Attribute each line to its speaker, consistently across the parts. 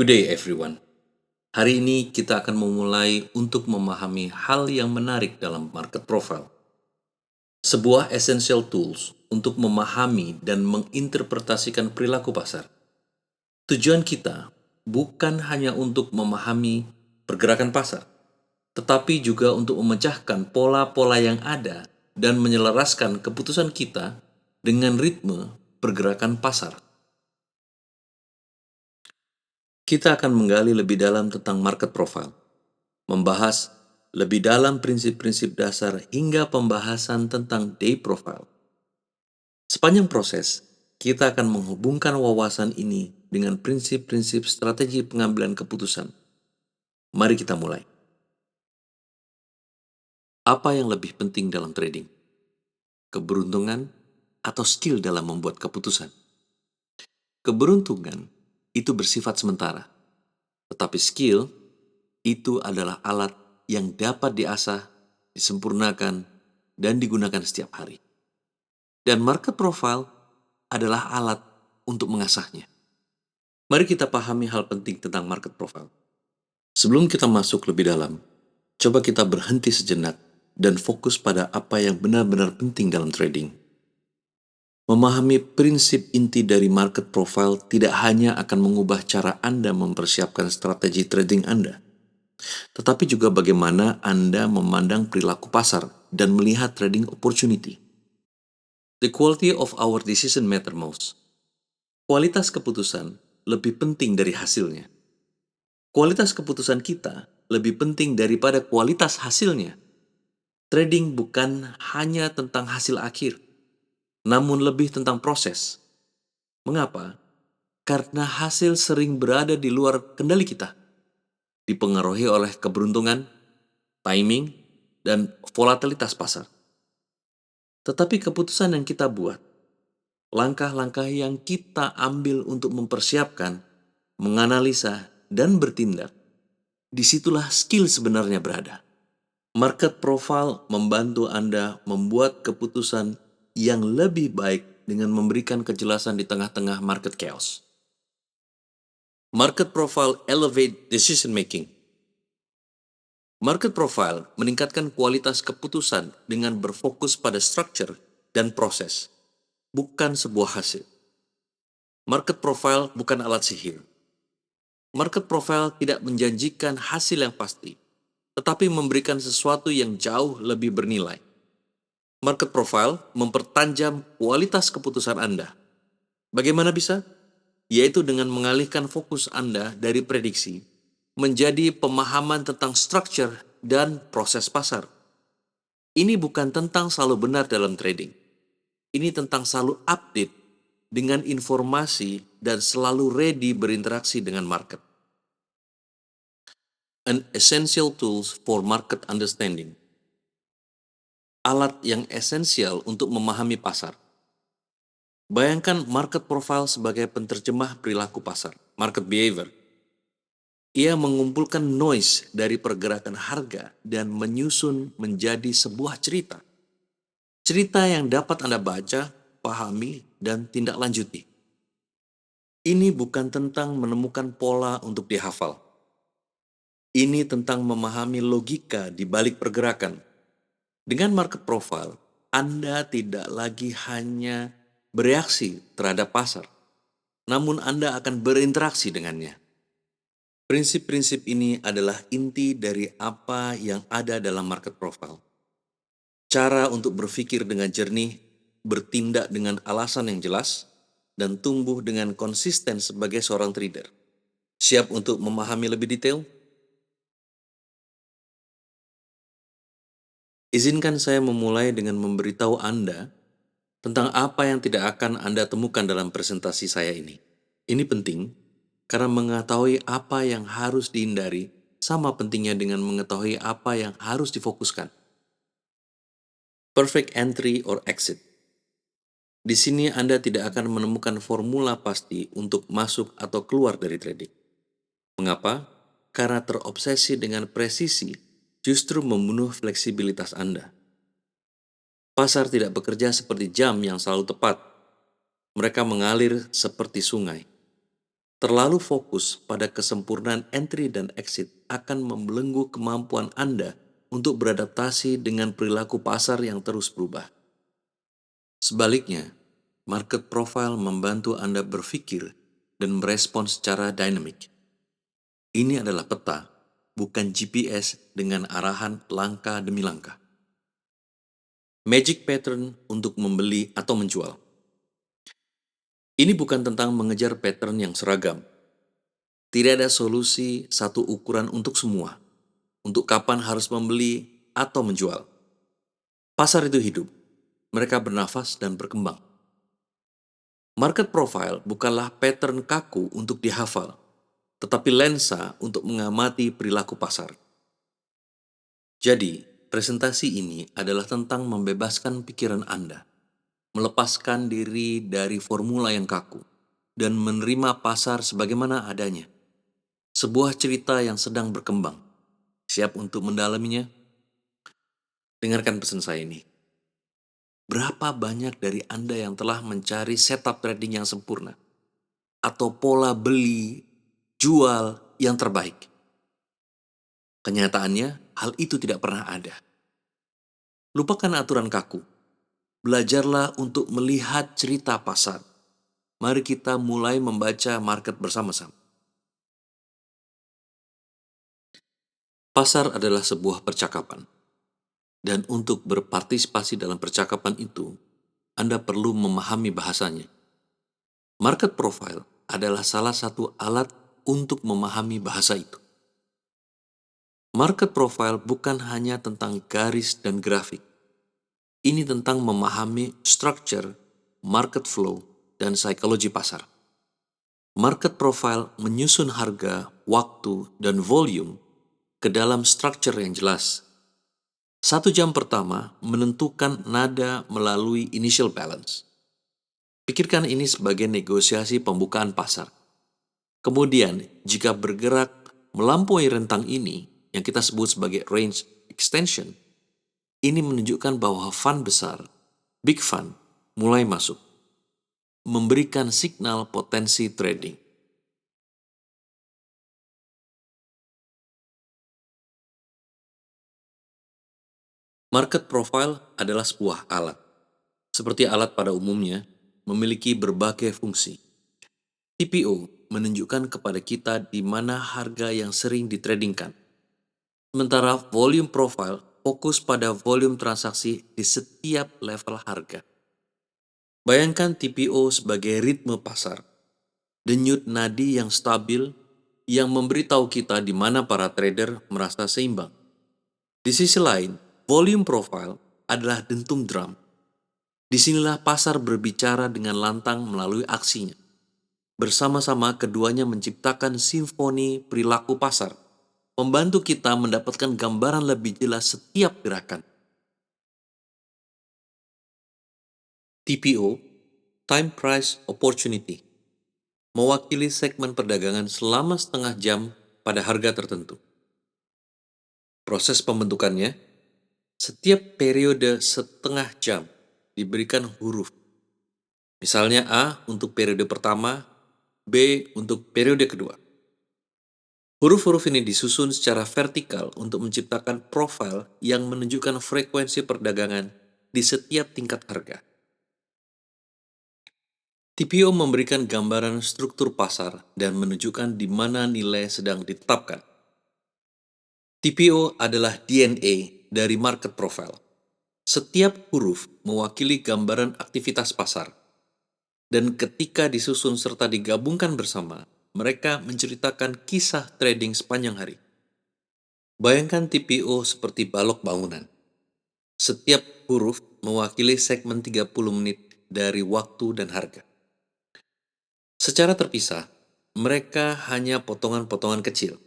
Speaker 1: Good day everyone. Hari ini kita akan memulai untuk memahami hal yang menarik dalam market profile. Sebuah essential tools untuk memahami dan menginterpretasikan perilaku pasar. Tujuan kita bukan hanya untuk memahami pergerakan pasar, tetapi juga untuk memecahkan pola-pola yang ada dan menyelaraskan keputusan kita dengan ritme pergerakan pasar. Kita akan menggali lebih dalam tentang market profile, membahas lebih dalam prinsip-prinsip dasar hingga pembahasan tentang day profile. Sepanjang proses, kita akan menghubungkan wawasan ini dengan prinsip-prinsip strategi pengambilan keputusan. Mari kita mulai. Apa yang lebih penting dalam trading? Keberuntungan atau skill dalam membuat keputusan? Keberuntungan itu bersifat sementara, tetapi skill itu adalah alat yang dapat diasah, disempurnakan, dan digunakan setiap hari. Dan market profile adalah alat untuk mengasahnya. Mari kita pahami hal penting tentang market profile. Sebelum kita masuk lebih dalam, coba kita berhenti sejenak dan fokus pada apa yang benar-benar penting dalam trading. Memahami prinsip inti dari market profile tidak hanya akan mengubah cara Anda mempersiapkan strategi trading Anda, tetapi juga bagaimana Anda memandang perilaku pasar dan melihat trading opportunity. The quality of our decision matter most. Kualitas keputusan lebih penting dari hasilnya. Kualitas keputusan kita lebih penting daripada kualitas hasilnya. Trading bukan hanya tentang hasil akhir, namun lebih tentang proses. Mengapa? Karena hasil sering berada di luar kendali kita, dipengaruhi oleh keberuntungan, timing, dan volatilitas pasar. Tetapi keputusan yang kita buat, langkah-langkah yang kita ambil untuk mempersiapkan, menganalisa, dan bertindak, disitulah skill sebenarnya berada. Market profile membantu Anda membuat keputusan yang lebih baik dengan memberikan kejelasan di tengah-tengah market chaos. Market profile elevate decision making. Market profile meningkatkan kualitas keputusan dengan berfokus pada structure dan proses, bukan sebuah hasil. Market profile bukan alat sihir. Market profile tidak menjanjikan hasil yang pasti, tetapi memberikan sesuatu yang jauh lebih bernilai. Market profile mempertajam kualitas keputusan Anda. Bagaimana bisa? Yaitu dengan mengalihkan fokus Anda dari prediksi menjadi pemahaman tentang structure dan proses pasar. Ini bukan tentang selalu benar dalam trading. Ini tentang selalu update dengan informasi dan selalu ready berinteraksi dengan market. An essential tools for market understanding. Alat yang esensial untuk memahami pasar. Bayangkan market profile sebagai penterjemah perilaku pasar, market behavior. Ia mengumpulkan noise dari pergerakan harga dan menyusun menjadi sebuah cerita. Cerita yang dapat Anda baca, pahami, dan tindak lanjuti. Ini bukan tentang menemukan pola untuk dihafal. Ini tentang memahami logika di balik pergerakan. Dengan market profile, Anda tidak lagi hanya bereaksi terhadap pasar, namun Anda akan berinteraksi dengannya. Prinsip-prinsip ini adalah inti dari apa yang ada dalam market profile. Cara untuk berpikir dengan jernih, bertindak dengan alasan yang jelas, dan tumbuh dengan konsisten sebagai seorang trader. Siap untuk memahami lebih detail? Izinkan saya memulai dengan memberitahu Anda tentang apa yang tidak akan Anda temukan dalam presentasi saya ini. Ini penting karena mengetahui apa yang harus dihindari sama pentingnya dengan mengetahui apa yang harus difokuskan. Perfect entry or exit. Di sini Anda tidak akan menemukan formula pasti untuk masuk atau keluar dari trading. Mengapa? Karena terobsesi dengan presisi justru membunuh fleksibilitas Anda. Pasar tidak bekerja seperti jam yang selalu tepat. Mereka mengalir seperti sungai. Terlalu fokus pada kesempurnaan entry dan exit akan membelenggu kemampuan Anda untuk beradaptasi dengan perilaku pasar yang terus berubah. Sebaliknya, market profile membantu Anda berpikir dan merespon secara dinamik. Ini adalah peta, bukan GPS dengan arahan langkah demi langkah. Magic pattern untuk membeli atau menjual. Ini bukan tentang mengejar pattern yang seragam. Tidak ada solusi satu ukuran untuk semua, untuk kapan harus membeli atau menjual. Pasar itu hidup, mereka bernafas dan berkembang. Market profile bukanlah pattern kaku untuk dihafal, tetapi lensa untuk mengamati perilaku pasar. Jadi, presentasi ini adalah tentang membebaskan pikiran Anda, melepaskan diri dari formula yang kaku, dan menerima pasar sebagaimana adanya. Sebuah cerita yang sedang berkembang. Siap untuk mendalaminya? Dengarkan pesan saya ini. Berapa banyak dari Anda yang telah mencari setup trading yang sempurna? Atau pola beli, jual yang terbaik? Kenyataannya, hal itu tidak pernah ada. Lupakan aturan kaku. Belajarlah untuk melihat cerita pasar. Mari kita mulai membaca market bersama-sama. Pasar adalah sebuah percakapan. Dan untuk berpartisipasi dalam percakapan itu, Anda perlu memahami bahasanya. Market profile adalah salah satu alat untuk memahami bahasa itu. Market profile bukan hanya tentang garis dan grafik. Ini tentang memahami structure, market flow, dan psikologi pasar. Market profile menyusun harga, waktu, dan volume ke dalam structure yang jelas. 1 jam pertama menentukan nada melalui initial balance. Pikirkan ini sebagai negosiasi pembukaan pasar. Kemudian, jika bergerak melampaui rentang ini, yang kita sebut sebagai range extension, ini menunjukkan bahwa fund besar, big fund, mulai masuk, memberikan signal potensi trading. Market profile adalah sebuah alat. Seperti alat pada umumnya, memiliki berbagai fungsi. TPO menunjukkan kepada kita di mana harga yang sering ditradingkan. Sementara volume profile fokus pada volume transaksi di setiap level harga. Bayangkan TPO sebagai ritme pasar, denyut nadi yang stabil yang memberitahu kita di mana para trader merasa seimbang. Di sisi lain, volume profile adalah dentum drum. Disinilah pasar berbicara dengan lantang melalui aksinya. Bersama-sama keduanya menciptakan simfoni perilaku pasar, membantu kita mendapatkan gambaran lebih jelas setiap gerakan. TPO, Time Price Opportunity, mewakili segmen perdagangan selama setengah jam pada harga tertentu. Proses pembentukannya, setiap periode setengah jam diberikan huruf. Misalnya A untuk periode pertama, B untuk periode kedua. Huruf-huruf ini disusun secara vertikal untuk menciptakan profil yang menunjukkan frekuensi perdagangan di setiap tingkat harga. TPO memberikan gambaran struktur pasar dan menunjukkan di mana nilai sedang ditetapkan. TPO adalah DNA dari market profile. Setiap huruf mewakili gambaran aktivitas pasar. Dan ketika disusun serta digabungkan bersama, mereka menceritakan kisah trading sepanjang hari. Bayangkan TPO seperti balok bangunan. Setiap huruf mewakili segmen 30 menit dari waktu dan harga. Secara terpisah, mereka hanya potongan-potongan kecil.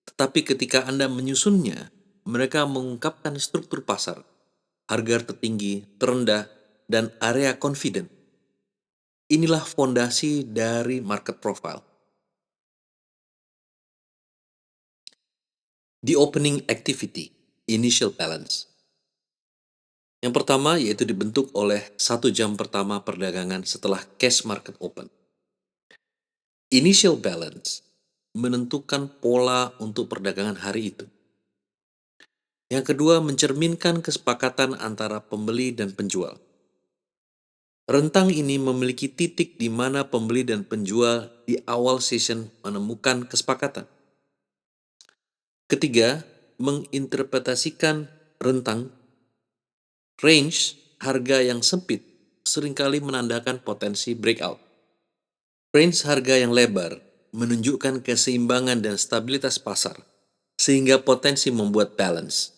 Speaker 1: Tetapi ketika Anda menyusunnya, mereka mengungkapkan struktur pasar, harga tertinggi, terendah, dan area confident. Inilah fondasi dari market profile. The opening activity, initial balance. Yang pertama yaitu dibentuk oleh 1 jam pertama perdagangan setelah cash market open. Initial balance menentukan pola untuk perdagangan hari itu. Yang kedua, mencerminkan kesepakatan antara pembeli dan penjual. Rentang ini memiliki titik di mana pembeli dan penjual di awal session menemukan kesepakatan. Ketiga, menginterpretasikan rentang. Range harga yang sempit seringkali menandakan potensi breakout. Range harga yang lebar menunjukkan keseimbangan dan stabilitas pasar, sehingga potensi membuat balance.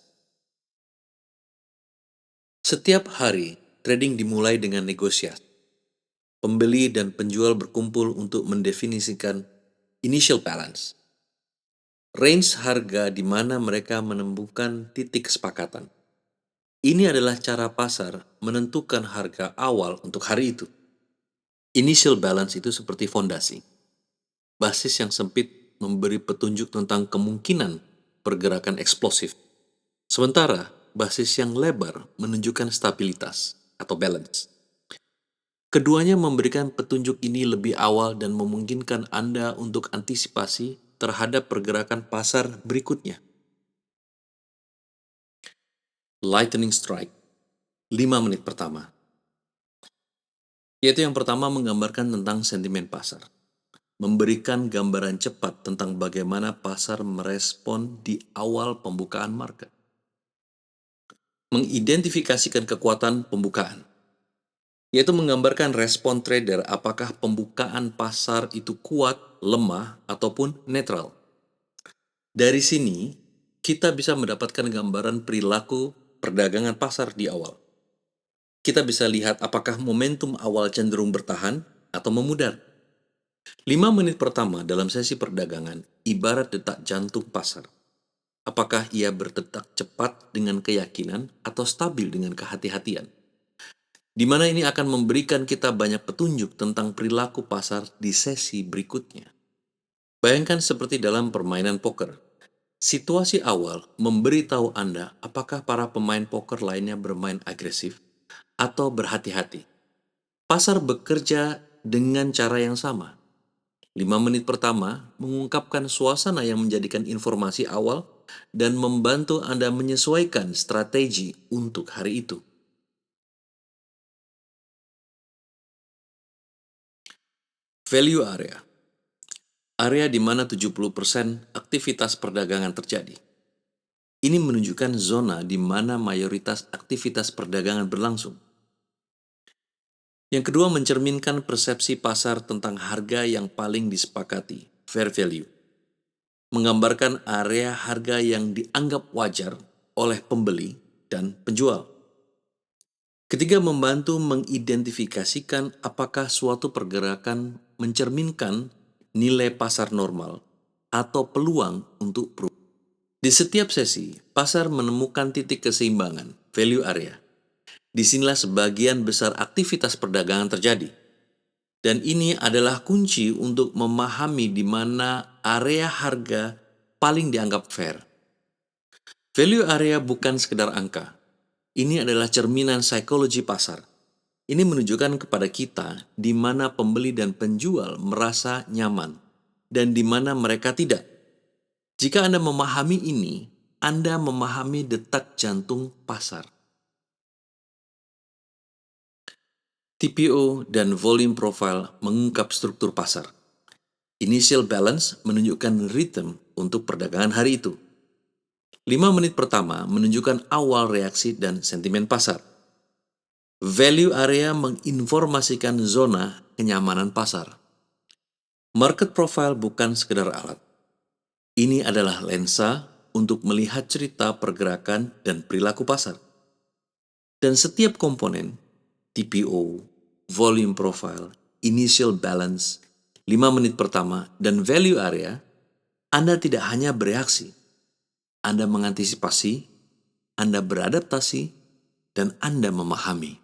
Speaker 1: Setiap hari, trading dimulai dengan negosiasi. Pembeli dan penjual berkumpul untuk mendefinisikan initial balance. Range harga di mana mereka menemukan titik kesepakatan. Ini adalah cara pasar menentukan harga awal untuk hari itu. Initial balance itu seperti fondasi. Basis yang sempit memberi petunjuk tentang kemungkinan pergerakan eksplosif. Sementara, basis yang lebar menunjukkan stabilitas atau balance. Keduanya memberikan petunjuk ini lebih awal dan memungkinkan Anda untuk antisipasi terhadap pergerakan pasar berikutnya. Lightning strike, 5 menit pertama. Yaitu yang pertama menggambarkan tentang sentimen pasar. Memberikan gambaran cepat tentang bagaimana pasar merespon di awal pembukaan market. Mengidentifikasikan kekuatan pembukaan, yaitu menggambarkan respon trader apakah pembukaan pasar itu kuat, lemah, ataupun netral. Dari sini, kita bisa mendapatkan gambaran perilaku perdagangan pasar di awal. Kita bisa lihat apakah momentum awal cenderung bertahan atau memudar. 5 menit pertama dalam sesi perdagangan ibarat detak jantung pasar. Apakah ia berdetak cepat dengan keyakinan atau stabil dengan kehati-hatian? Di mana ini akan memberikan kita banyak petunjuk tentang perilaku pasar di sesi berikutnya. Bayangkan seperti dalam permainan poker. Situasi awal memberitahu Anda apakah para pemain poker lainnya bermain agresif atau berhati-hati. Pasar bekerja dengan cara yang sama. 5 menit pertama mengungkapkan suasana yang menjadikan informasi awal dan membantu Anda menyesuaikan strategi untuk hari itu. Value area. Area di mana 70% aktivitas perdagangan terjadi. Ini menunjukkan zona di mana mayoritas aktivitas perdagangan berlangsung. Yang kedua, mencerminkan persepsi pasar tentang harga yang paling disepakati, fair value. Menggambarkan area harga yang dianggap wajar oleh pembeli dan penjual. Ketiga, membantu mengidentifikasikan apakah suatu pergerakan mencerminkan nilai pasar normal atau peluang untuk perubahan. Di setiap sesi, pasar menemukan titik keseimbangan, value area. Disinilah sebagian besar aktivitas perdagangan terjadi. Dan ini adalah kunci untuk memahami di mana area harga paling dianggap fair. Value area bukan sekedar angka. Ini adalah cerminan psikologi pasar. Ini menunjukkan kepada kita di mana pembeli dan penjual merasa nyaman dan di mana mereka tidak. Jika Anda memahami ini, Anda memahami detak jantung pasar. TPO dan volume profile mengungkap struktur pasar. Initial balance menunjukkan rhythm untuk perdagangan hari itu. 5 menit pertama menunjukkan awal reaksi dan sentimen pasar. Value area menginformasikan zona kenyamanan pasar. Market profile bukan sekedar alat. Ini adalah lensa untuk melihat cerita pergerakan dan perilaku pasar. Dan setiap komponen, TPO, volume profile, initial balance, 5 menit pertama, dan value area, Anda tidak hanya bereaksi, Anda mengantisipasi, Anda beradaptasi, dan Anda memahami.